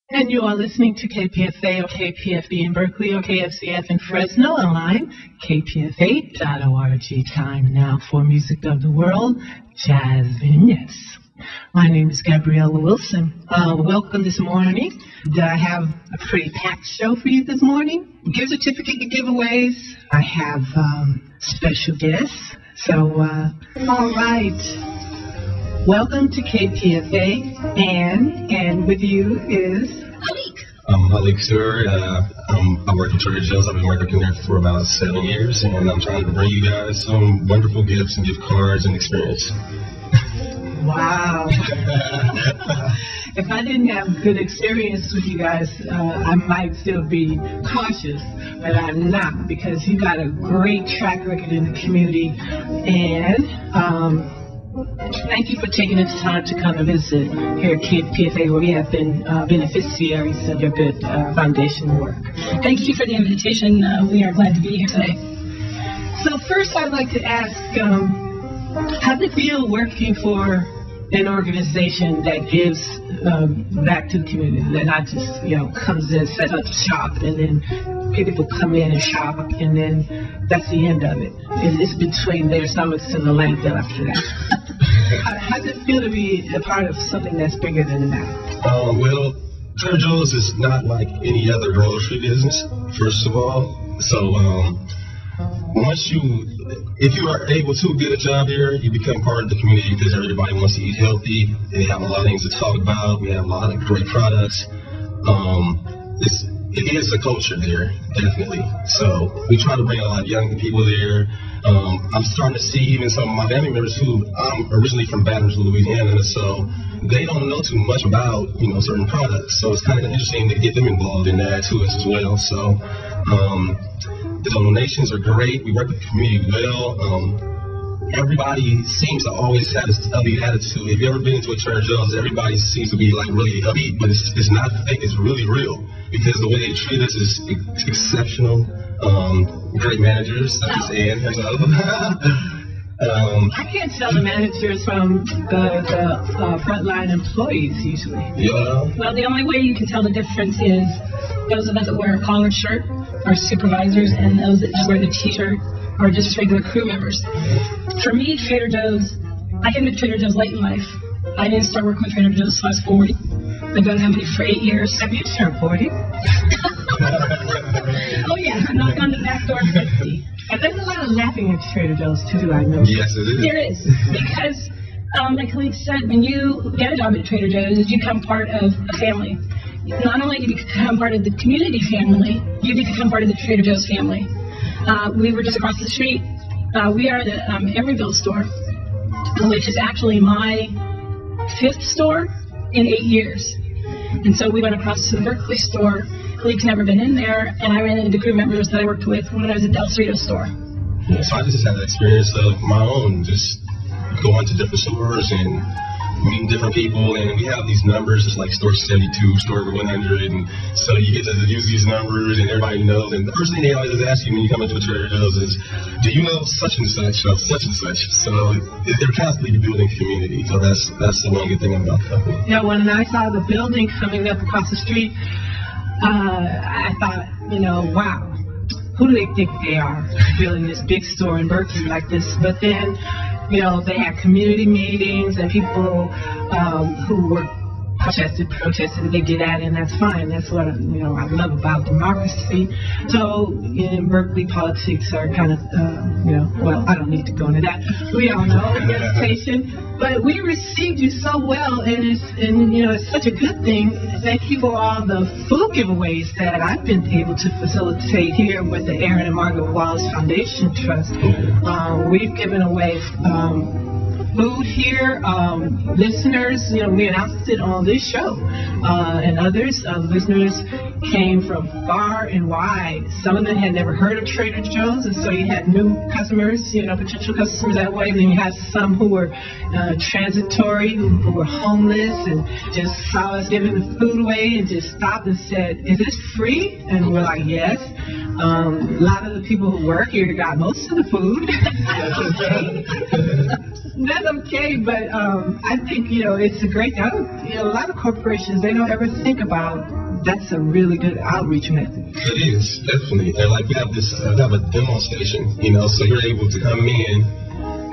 And you are listening to KPFA or KPFB in Berkeley or KFCF in Fresno online, kpfa.org. Time now for Music of the World, Jazz Vignettes. My name is Gabriella Wilson. Welcome this morning. I have a pretty packed show for you this morning. Gift certificate giveaways. I have special guests. So, all right. Welcome to KPFA, and with you is Malik. I'm Malik Stewart. I work at Trader Joe's. I've been working there for about 7 years, and I'm trying to bring you guys some wonderful gifts and gift cards and experience. Wow. If I didn't have good experience with you guys, I might still be cautious, but I'm not, because you got a great track record in the community, and thank you for taking the time to come and visit here at KPFA, where we have been beneficiaries of your good foundation work. Thank you for the invitation. We are glad to be here today. So first, I'd like to ask, how does it feel working for an organization that gives back to the community, that not just comes in, sets up shop, and then people come in and shop, and then that's the end of it? And it's between their stomachs and the landfill after that. How does it feel to be a part of something that's bigger than that? Well, Trader Joe's is not like any other grocery business, first of all. So if you are able to get a job here, you become part of the community, because everybody wants to eat healthy. They have a lot of things to talk about. We have a lot of great products. It is a culture there, definitely. So we try to bring a lot of young people there. I'm starting to see even some of my family members who I'm originally from Baton Rouge, Louisiana, so they don't know too much about certain products. So it's kind of interesting to get them involved in that too as well. So the donations are great. We work with the community well. Everybody seems to always have this upbeat attitude. If you ever been to a Trader Joe's, everybody seems to be like really upbeat, but it's not fake. It's really real, because the way they treat us is exceptional. Great managers, such as Ann. I can't tell the managers from the frontline employees usually. Yeah. Well, the only way you can tell the difference is those of us that wear a collared shirt are supervisors, and those that just wear the t-shirt are just regular crew members. For me, Trader Joe's, I came to Trader Joe's late in life. I didn't start working with Trader Joe's until I was 40. I've been in the company for 8 years. Have you turned 40? Oh yeah, I knocked on the back door 50. And there's a lot of laughing at Trader Joe's too, I know. Yes, it is. There is, because my colleague said, when you get a job at Trader Joe's, you become part of a family. Not only do you become part of the community family, you become part of the Trader Joe's family. We were just across the street. We are the Emeryville store, which is actually my 5th store in 8 years. And so we went across to the Berkeley store. Colleague's never been in there, and I ran into crew members that I worked with when I was at the El Cerrito store. Yeah, so I just had the experience of my own, just going to different stores and meeting different people, and we have these numbers. It's like store 72, store 100, and so you get to use these numbers, and everybody knows. And the first thing they always ask you when you come into a Trader Joe's is, do you know such and such of such and such? So they're constantly building community. So that's the one good thing about the company. Yeah, when I saw the building coming up across the street, I thought, wow, who do they think they are, building this big store in Berkeley like this? But then, they had community meetings, and people who were protested, they did that, and that's fine. That's what I love about democracy. So in Berkeley, politics are kind of, well, I don't need to go into that. We all know reputation, but we received you so well, and it's such a good thing. Thank you for all the food giveaways that I've been able to facilitate here with the Aaron and Margaret Wallace Foundation Trust. We've given away food here. Listeners, we announced it on this show, and others. Listeners came from far and wide. Some of them had never heard of Trader Joe's, and so you had new customers, potential customers that way. And then you had some who were transitory, who were homeless, and just saw us giving the food away and just stopped and said, "Is this free?" And we're like, "Yes." A lot of the people who work here got most of the food. That's okay, but I think, it's a great, a lot of corporations, they don't ever think about that's a really good outreach method. It is, definitely. And like we have a demo station, so you're able to come in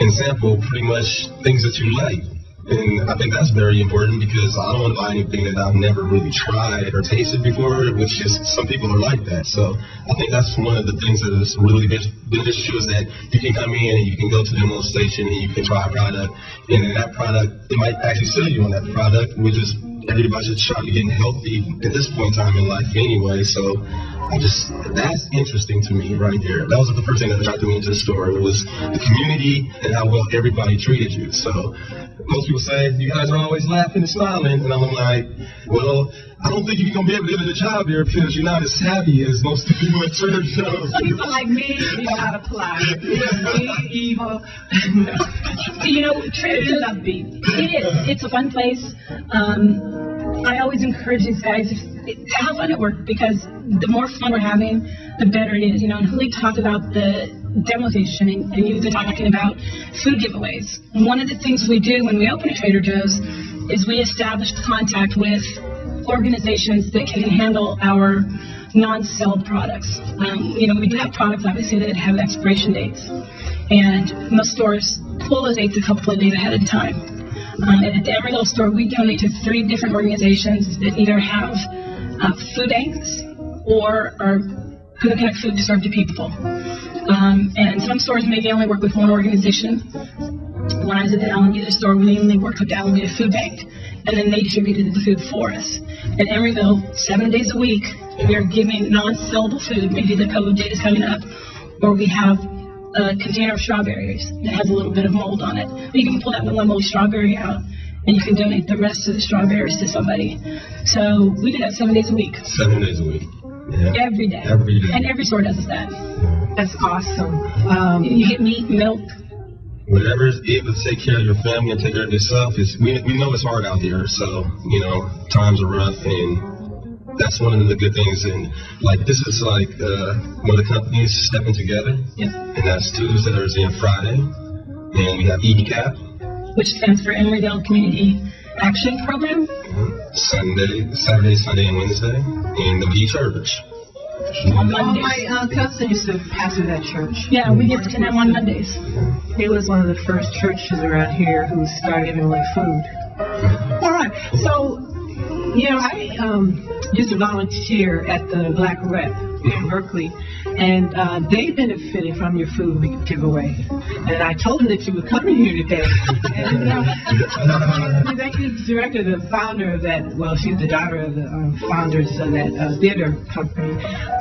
and sample pretty much things that you like. And I think that's very important because I don't want to buy anything that I've never really tried or tasted before, which is, some people are like that. So I think that's one of the things that is really beneficial is that you can come in and you can go to the demo station and you can try a product. And then that product, it might actually sell you on that product, which is everybody's just trying to get healthy at this point in time in life anyway. So that's interesting to me right there. That was the first thing that attracted me into the store. It was the community and how well everybody treated you. So most people say, you guys are always laughing and smiling. And I'm like, well, I don't think you're going to be able to get a job here because you're not as savvy as most people at Trader Joe's. People like me, you know how to apply. Me, evil. Trader Joe's upbeat. It is. It's a fun place. I always encourage these guys to have fun at work because the more fun we're having, the better it is. And Khalid talked about the demo station and you've been talking about food giveaways. One of the things we do when we open a Trader Joe's is we establish contact with organizations that can handle our non-sold products. We do have products obviously that have expiration dates, and most stores pull those dates a couple of days ahead of time. At the Emeryville store, we donate to 3 different organizations that either have food banks or are cooking up food to serve to people. And some stores maybe only work with one organization. When I was at the Alameda store, we mainly worked with the Alameda Food Bank, and then they distributed the food for us. At Emeryville, 7 days a week, we are giving non-sellable food. Maybe the COVID date is coming up, or we have a container of strawberries that has a little bit of mold on it. You can pull that one moldy strawberry out, and you can donate the rest of the strawberries to somebody. So we do that 7 days a week. 7 days a week. Yeah. Every day. Every day. And every store does that. That's awesome. You get meat, milk. Whatever is able to take care of your family and take care of yourself, we know it's hard out here. So, times are rough, and that's one of the good things. And this is one of the companies stepping together. Yep. And that's Tuesday, Thursday, and Friday. And we have ECAP, which stands for Emeryville Community Action Program. Saturday, Sunday, and Wednesday. And the V.2. My cousin used to pastor that church. Yeah, we get to them on Mondays. He was one of the first churches around here who started giving away food. All right. So, I used to volunteer at the Black Rep in Berkeley, and they benefited from your food giveaway. And I told them that you were coming here today. And the executive director, the founder of that, she's the daughter of the founders of that theater company,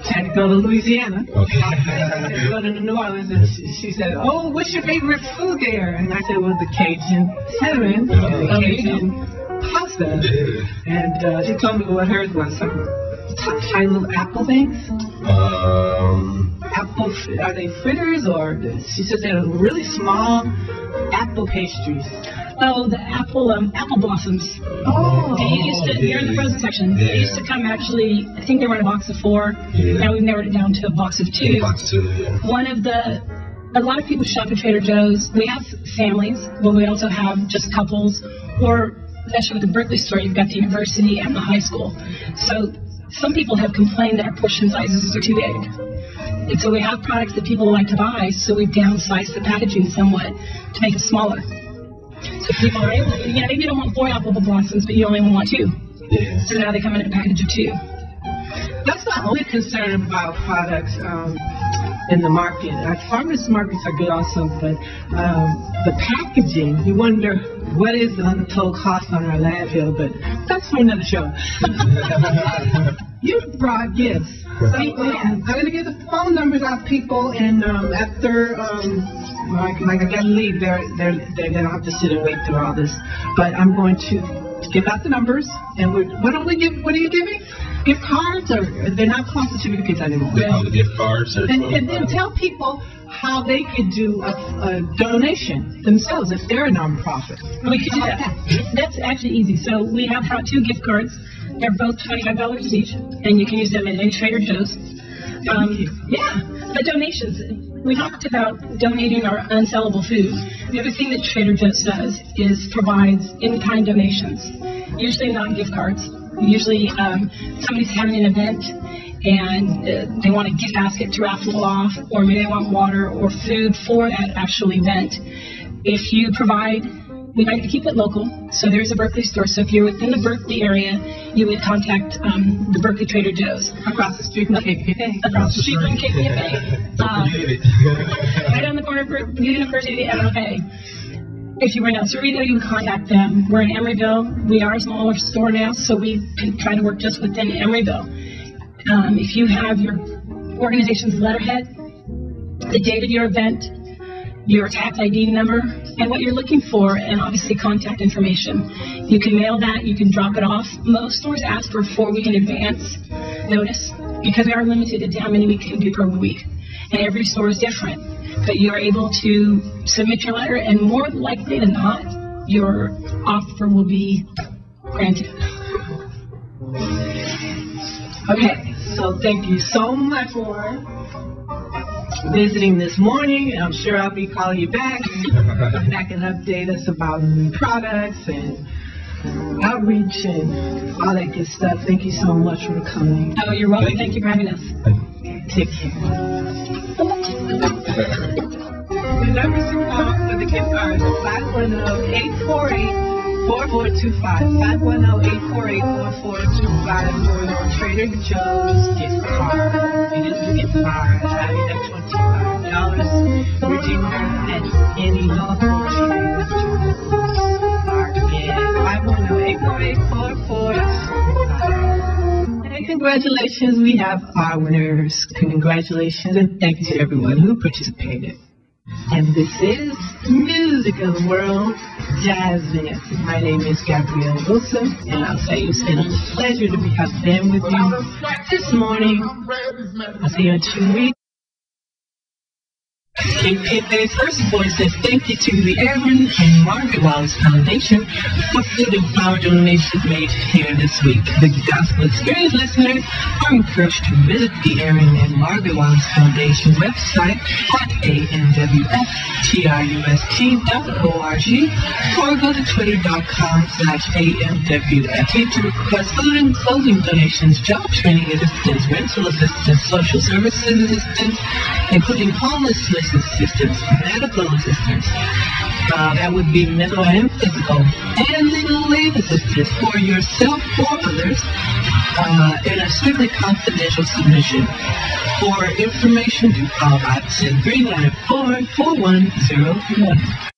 had to go to Louisiana. Okay. Go to New Orleans, and she said, "Oh, what's your favorite food there?" And I said, "Well, the Cajun cinnamon, the Cajun pasta." And she told me what hers was. Some tiny little apple things. Are they fritters, or she said they're really small apple pastries? Oh, the apple blossoms. Oh, they're in the frozen section. They used to come actually, I think they were in a box of 4. Yeah. Now we've narrowed it down to a box of 2. A lot of people shop at Trader Joe's. We have families, but we also have just couples, or especially with the Berkeley store, you've got the university and the high school. So some people have complained that our portion sizes are too big. And so we have products that people like to buy, so we've downsized the packaging somewhat to make it smaller. So people are able to, maybe you don't want 4 apple blossoms, but you only want 2. Yeah. So now they come in a package of 2. That's my only concern about products in the market. Farmers markets are good also, but the packaging, you wonder what is the untold cost on our landfill, but that's for another show. You brought gifts. So, I'm going to give the phone numbers out, people, and after, I got to leave, they don't have to sit and wait through all this, but I'm going to give out the numbers, and what are you giving? Gift cards, or they're not cost certificates anymore? They call it gift cards. And then tell people how they could do a donation themselves if they're a nonprofit. We could do that. That's actually easy. So we have 2 gift cards. They're both $25 each, and you can use them at any Trader Joe's. Yeah, the donations. We talked about donating our unsellable food. The other thing that Trader Joe's does is provides in-kind donations, usually not gift cards. Usually somebody's having an event and they want a gift basket to raffle off, or maybe they want water or food for that actual event. If you provide, we like to keep it local, so there's a Berkeley store. So if you're within the Berkeley area, you would contact the Berkeley Trader Joe's. Across the street from KPFA. Across the street from KPFA. Right on the corner of University and MLK. If you were in El Cerrito, you would contact them. We're in Emeryville. We are a smaller store now, so we can try to work just within Emeryville. If you have your organization's letterhead, the date of your event, your tax ID number, and what you're looking for, and obviously contact information, you can mail that, you can drop it off. Most stores ask for 4 week in advance notice because we are limited to how many we can do per week, and every store is different. But you are able to submit your letter, and more likely than not, your offer will be granted. Okay, so thank you so much for visiting this morning. I'm sure I'll be calling you back, come back and update us about new products and outreach and all that good stuff. Thank you so much for coming. Oh, you're welcome. Thank you for having us. Take care. The numbers to call for the gift card is 510-848-4425. 510-848-4425 for your Trader Joe's gift card. It is a gift card. Having that $25 redeemed at any local Trader Joe's card. Again, 510-848-4425. And congratulations, we have our winners. Congratulations and thank you to everyone who participated. And this is Music of the World, Jazz Dance. My name is Gabrielle Wilson, and I'll say it's been a pleasure to have been with you this morning. I'll see you in 2 weeks. KPFA's First Voice says thank you to the Aaron and Margaret Wallace Foundation for food and flower donations made here this week. The Gospel Experience listeners are encouraged to visit the Aaron and Margaret Wallace Foundation website at amwft.org or go to twitter.com/amwft to request food and clothing donations, job training assistance, rental assistance, social services assistance, including homelessness assistance, medical assistance, that would be mental and physical, and legal aid assistance for yourself or others in a strictly confidential submission. For information, do call 510-394-4101.